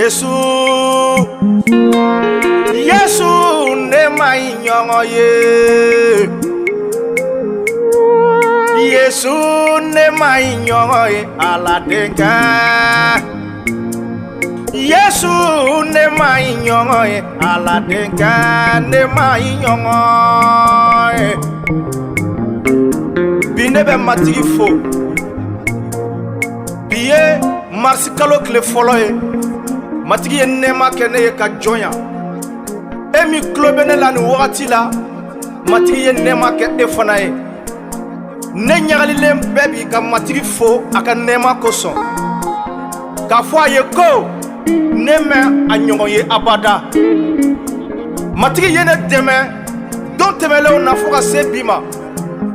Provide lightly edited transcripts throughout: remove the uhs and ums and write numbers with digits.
Yesu Yesu ne mai nyongo ye Yesu ne mai nyongo ye aladenga Yesu ne mai nyongo ye aladenga ne mai nyongo ye Bine be matigi fo Biye marsi kalo kle folo ye Matigi ye nema kene ye ka jonya Emi klobene la ni wakati la Matigi ye nema ke efana ye Ne nyagalile bebi ka matigi fo aka nema koson Ka fwa ye ko Neme a nyongo ye abada Matigi ye ne deme Don temele o na fuka se bima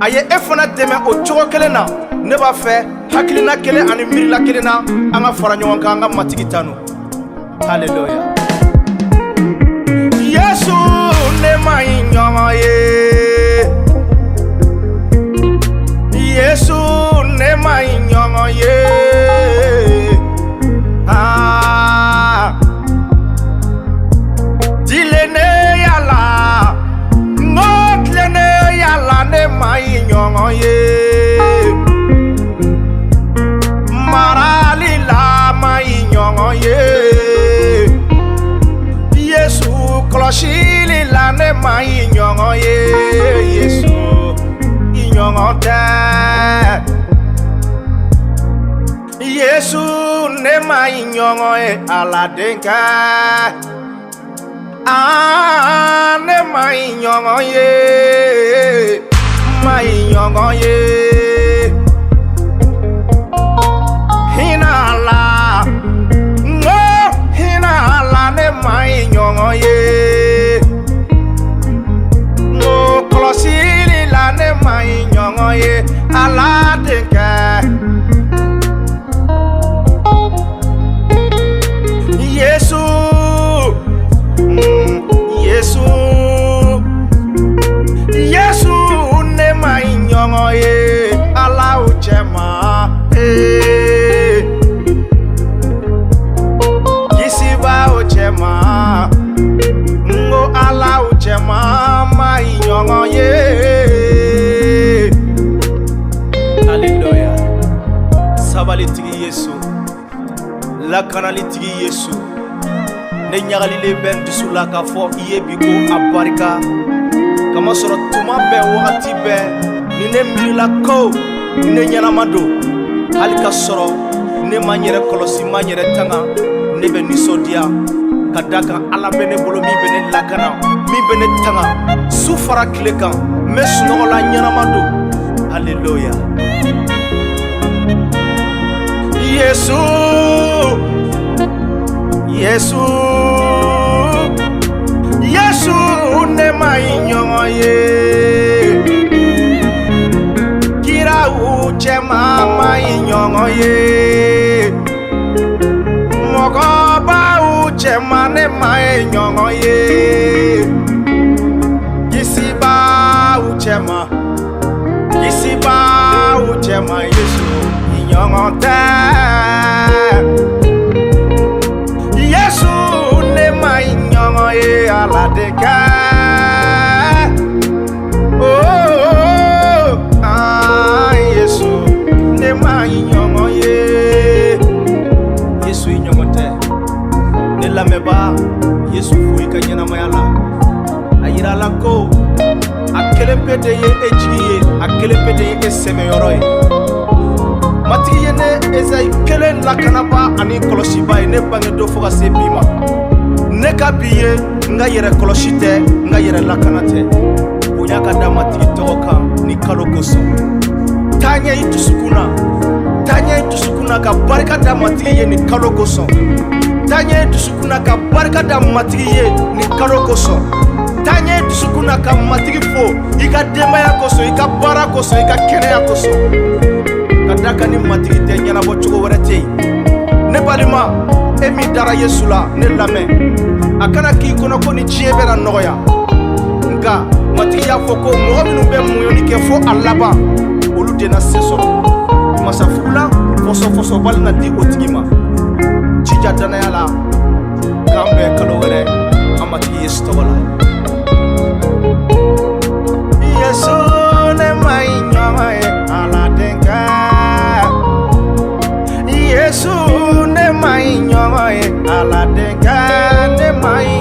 Aye efana deme o chogo kele na Ne ba fe hakilina kele ani mirila kele na Anga fara nyongo ka anga matigi tanu Hallelujah. Yesu ne mai nyongo ye Yesu ne mai nyongo ye Dilene yala Ngotlene yala ne mai nyongo ye Marali la mai nyongo ye Kloshili la ne mai nyongo ye Yesu inyongo te Yesu ne mai nyongo ye aladenga ne mai nyongo ye mai nyongo ye hinala hinala ne mai nyongo ye Klosili la ne mai nyongo ye aladenga Yesu Yesu Yesu ne mai nyongo ye ala uchema Kisiba uchema Ngo ala uchema mai nyongo ye Hallelujah Sabali tigi Yesu Lakanali tigi Yesu Ne nyagali le ben dusu la ka fo iye biko abarika Kama soro tuma be wakati be Ni ne mirila ko Ni ne nyanamado Halika soro Ne manyere kolosi manyere tanga Ne be nisodia Kadaka ala bene bolo mi bene lakana Mi bene tanga Sufara kilekan Me sunogola nyanamado Hallelujah Yesu Yesu Yesu ne mai nyongo ye Kira uche mama nyongo ye Mogo ba uche mane mai nyongo ye Kisiba uche ma Kisiba uche ma Yesu nyongo te Yesu ne mai nyongo ye aladeka Yesu ne mai nyongo ye Yesu nyongo te Ne lameba Yesu fui ka nyana mayala Ayira la ko Akelepede ye ejiye Akelepede ye eseme yoroi Matigi ye ne Ezai kelen lakanaba ani koloshiba ne bange do foka se bima Ne ka biye nga yere koloshite nga yere lakanate Bonya ka da matigi toka ni kalo koso Tanya itusukuna ka barika da matigi ye ni kalo koso Tanya itusukuna ka barika da matigi ye ni kalo koso Tanya itusukuna ka matigi fo ika demaya koso ika bara koso ika keneya koso Kadaka ni matigi te nyana bo chogo warete Ne balima emi dara Yesu la ne lame Akana ki kono ko ni jiebe na noya Nka matigi ya foko mo minu be muyoni ke fo alaba olu de na seso Masafula foso bal na di otigima Chija dana yala k'an bɛn kalo wɛrɛ an matigi Yesu tɔgɔ la. Yesu ne ma ɲi ɲɔgɔn ye Ala denkɛ. Yesu ne ma ɲi ɲɔgɔn ye Ala denkɛ. Ne ma ɲi